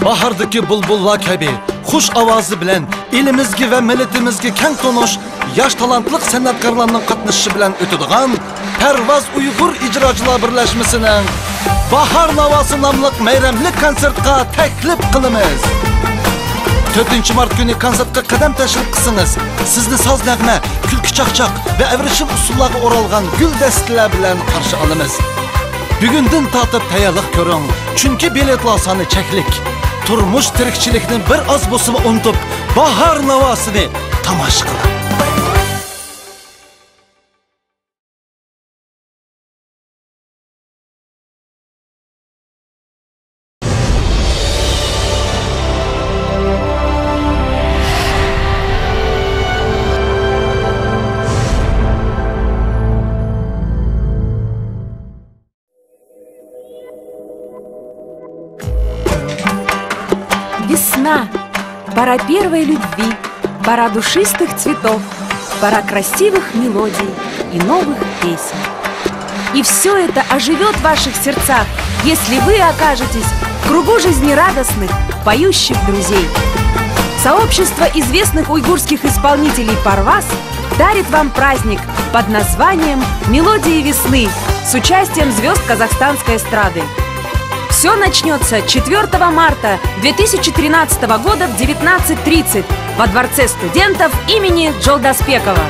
bahardagi bulbullar kabi xush ovozi bilan elimizga va millatimizga keng to'nish yosh talantli san'atkorlarning qatnashishi bilan o'tadigan Parvoz Uyg'ur ijrochilar birlashmasining Bahar Navosi nomli bayramli konsertga taklif qilamiz. 4-mart kuni konsertga qadam tashkil qilsangiz, sizni soz nag'ma, kulki chaqchaq va avrishib usullarga o'ralgan gul dastalar bilan qarshi olamiz. Bugundan tortib tayyorlik ko'ring, chunki biletlar soni cheklik. Turmush tirikchilikni bir oz bo'lsa unutib, Bahar Navosini tomosha qiling. Весна, пора первой любви, пора душистых цветов, пора красивых мелодий и новых песен. И все это оживет в ваших сердцах, если вы окажетесь в кругу жизнерадостных, поющих друзей. Сообщество известных уйгурских исполнителей Парваз дарит вам праздник под названием «Мелодии весны» с участием звезд казахстанской эстрады. Все начнется 4 марта 2013 года в 19:30 во Дворце студентов имени Джолдаспекова.